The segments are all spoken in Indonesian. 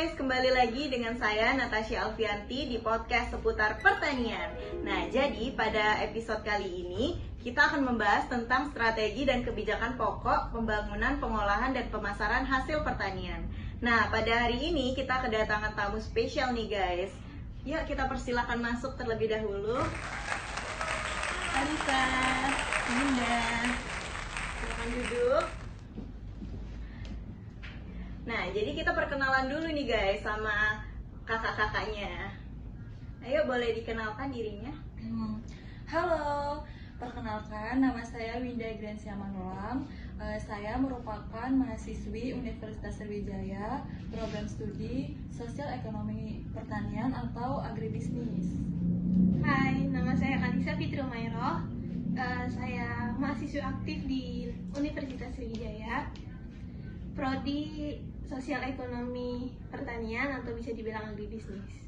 guys, kembali lagi dengan saya Natasha Alfianti di podcast seputar pertanian. Nah, jadi pada episode kali ini kita akan membahas tentang strategi dan kebijakan pokok pembangunan, pengolahan, dan pemasaran hasil pertanian. Nah, pada hari ini kita kedatangan tamu spesial nih guys. Yuk kita persilakan masuk terlebih dahulu. Alisa, Bunda, silakan duduk. Nah, jadi kita perkenalan dulu nih guys sama kakak-kakaknya. Ayo, boleh dikenalkan dirinya? Halo, perkenalkan nama saya Winda Gransia Manolam. Saya merupakan mahasiswi Universitas Sriwijaya, program studi Sosial Ekonomi Pertanian atau Agribisnis. Hai, nama saya Kalisa Fitri Umayroh. Saya mahasiswa aktif di Universitas Sriwijaya, Prodi Sosial Ekonomi Pertanian atau bisa dibilang agribisnis.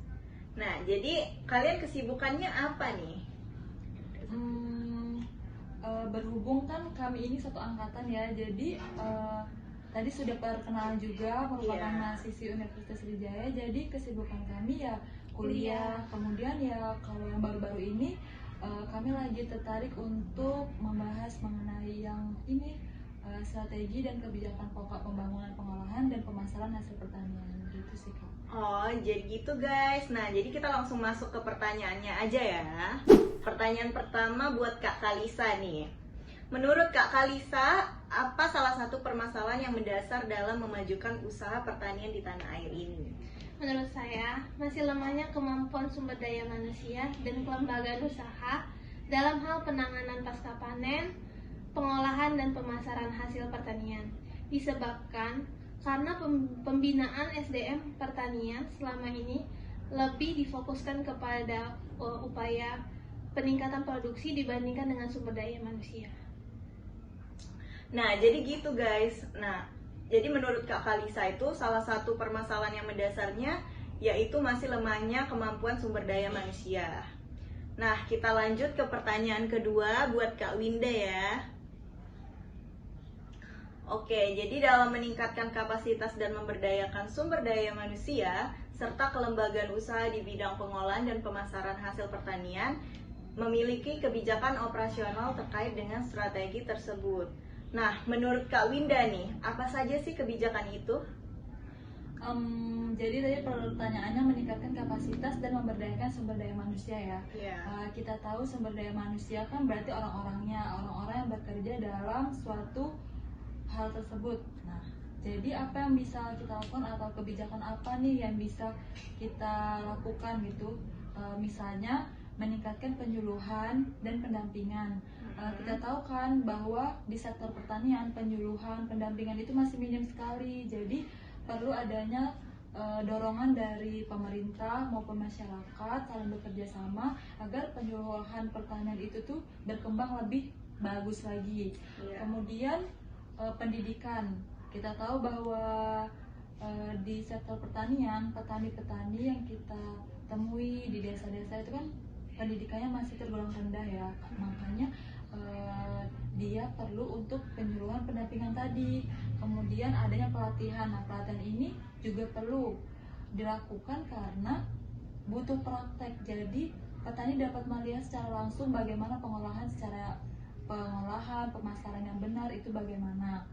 Nah, jadi kalian kesibukannya apa nih? Berhubung kan kami ini satu angkatan ya, jadi tadi sudah perkenalan juga merupakan mahasiswi Universitas Sriwijaya. Jadi kesibukan kami ya kuliah. Kemudian ya kalau yang baru-baru ini kami lagi tertarik untuk membahas mengenai yang ini strategi dan kebijakan pokok pembangunan, pengolahan, dan pemasaran hasil pertanian gitu sih Kak. Oh, jadi gitu guys. Nah, jadi kita langsung masuk ke pertanyaannya aja ya. Pertanyaan pertama buat Kak Kalisa nih. Menurut Kak Kalisa, apa salah satu permasalahan yang mendasar dalam memajukan usaha pertanian di tanah air ini? Menurut saya, masih lemahnya kemampuan sumber daya manusia dan kelembagaan usaha dalam hal penanganan pasca panen, pengolahan dan pemasaran hasil pertanian. Disebabkan karena pembinaan SDM pertanian selama ini lebih difokuskan kepada upaya peningkatan produksi dibandingkan dengan sumber daya manusia. Nah, jadi gitu guys. Nah, jadi menurut Kak Kalisa itu salah satu permasalahan yang mendasarnya yaitu masih lemahnya kemampuan sumber daya manusia. Nah, kita lanjut ke pertanyaan kedua buat Kak Winda ya. Oke, jadi dalam meningkatkan kapasitas dan memberdayakan sumber daya manusia serta kelembagaan usaha di bidang pengolahan dan pemasaran hasil pertanian memiliki kebijakan operasional terkait dengan strategi tersebut. Nah, menurut Kak Winda nih, apa saja sih kebijakan itu? Jadi tadi pertanyaannya meningkatkan kapasitas dan memberdayakan sumber daya manusia ya. Kita tahu sumber daya manusia kan berarti orang-orangnya, orang-orang yang bekerja dalam suatu hal tersebut. Nah, jadi apa yang bisa kita lakukan atau kebijakan apa nih yang bisa kita lakukan gitu? Misalnya meningkatkan penyuluhan dan pendampingan. Kita tahu kan bahwa di sektor pertanian penyuluhan, pendampingan itu masih minim sekali. Jadi perlu adanya dorongan dari pemerintah maupun masyarakat saling bekerja sama agar penyuluhan pertanian itu tuh berkembang lebih bagus lagi. Kemudian pendidikan, kita tahu bahwa di sektor pertanian, petani-petani yang kita temui di desa-desa itu kan pendidikannya masih tergolong rendah ya. Makanya dia perlu untuk penyuluhan pendampingan tadi. Kemudian adanya pelatihan. Nah, pelatihan ini juga perlu dilakukan karena butuh praktek. Jadi petani dapat melihat secara langsung bagaimana pengolahan pemasaran yang benar itu bagaimana.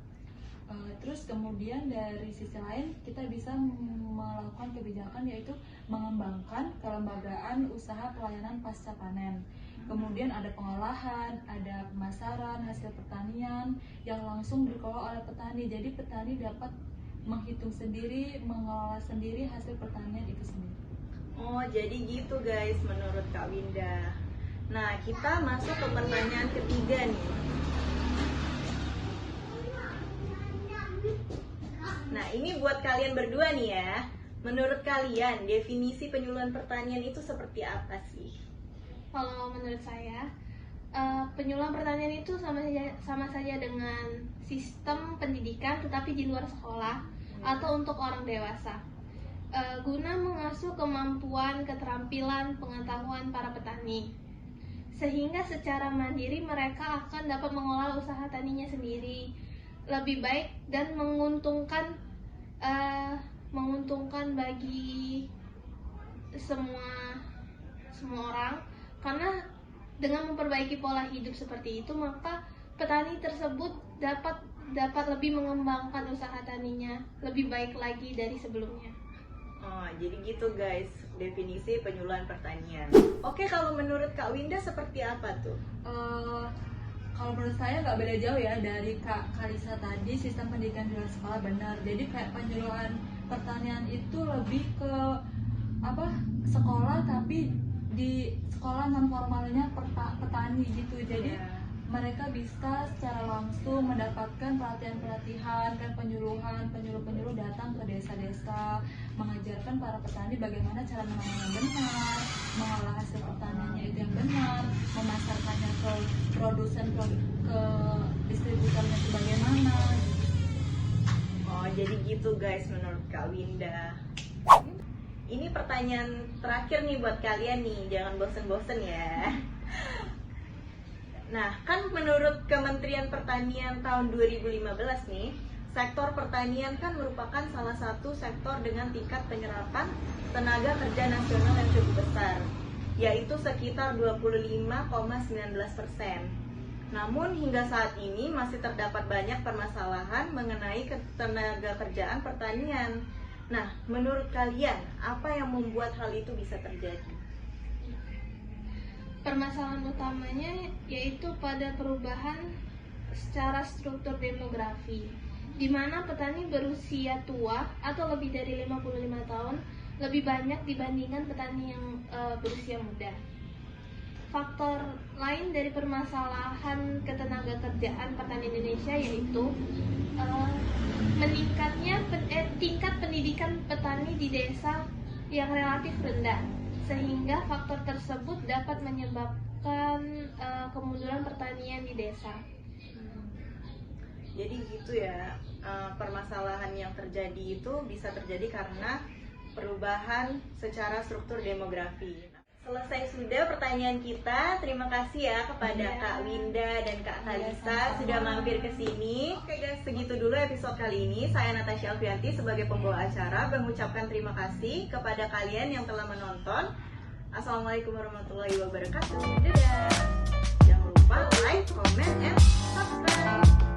Terus kemudian dari sisi lain kita bisa melakukan kebijakan yaitu mengembangkan kelembagaan usaha pelayanan pasca panen. Kemudian ada pengolahan, ada pemasaran hasil pertanian yang langsung dikelola oleh petani. Jadi petani dapat menghitung sendiri, mengelola sendiri hasil pertanian itu sendiri. Oh, jadi gitu guys menurut Kak Winda. Nah, kita masuk ke pertanyaan ketiga nih. Nah, ini buat kalian berdua nih ya. Menurut kalian, definisi penyuluhan pertanian itu seperti apa sih? Kalau menurut saya, penyuluhan pertanian itu sama saja dengan sistem pendidikan tetapi di luar sekolah atau untuk orang dewasa. Guna mengasuh kemampuan, keterampilan, pengetahuan para petani. Sehingga secara mandiri mereka akan dapat mengelola usaha taninya sendiri lebih baik dan menguntungkan menguntungkan bagi semua orang, karena dengan memperbaiki pola hidup seperti itu maka petani tersebut dapat lebih mengembangkan usaha taninya lebih baik lagi dari sebelumnya. Oh, jadi gitu guys, definisi penyuluhan pertanian. Oke, kalau menurut Kak Winda seperti apa tuh? Kalau menurut saya nggak beda jauh ya dari Kak Kalisa tadi. Sistem pendidikan di luar sekolah benar. Jadi kayak penyuluhan pertanian itu lebih ke sekolah, tapi di sekolah non formalnya petani gitu. Jadi mereka bisa secara langsung mendapatkan pelatihan kan, penyuluh datang ke desa-desa mengajarkan para petani bagaimana cara menanam yang benar, mengolah hasil pertaniannya itu yang benar, memasarkannya ke produsen, ke distributornya itu bagaimana. Oh, jadi gitu guys menurut Kak Winda. Ini pertanyaan terakhir nih buat kalian nih, jangan bosen-bosen ya. Nah, kan menurut Kementerian Pertanian tahun 2015 nih, sektor pertanian kan merupakan salah satu sektor dengan tingkat penyerapan tenaga kerja nasional yang cukup besar, yaitu sekitar 25,19%. Namun hingga saat ini masih terdapat banyak permasalahan mengenai ketenaga kerjaan pertanian. Nah, menurut kalian, apa yang membuat hal itu bisa terjadi? Permasalahan utamanya yaitu pada perubahan secara struktur demografi, di mana petani berusia tua atau lebih dari 55 tahun lebih banyak dibandingkan petani yang berusia muda. Faktor lain dari permasalahan ketenaga kerjaan petani Indonesia yaitu meningkatnya tingkat pendidikan petani di desa yang relatif rendah, sehingga faktor tersebut dapat menyebabkan kemunduran pertanian di desa. Jadi gitu ya, permasalahan yang terjadi itu bisa terjadi karena perubahan secara struktur demografi. Selesai sudah pertanyaan kita. Terima kasih ya kepada Kak Winda dan Kak Kalisa sudah mampir ke sini. Oke guys, segitu dulu episode kali ini. Saya Natasha Alfianti sebagai pembawa acara mengucapkan terima kasih kepada kalian yang telah menonton. Assalamualaikum warahmatullahi wabarakatuh. Dadah. Jangan lupa like, comment, and subscribe.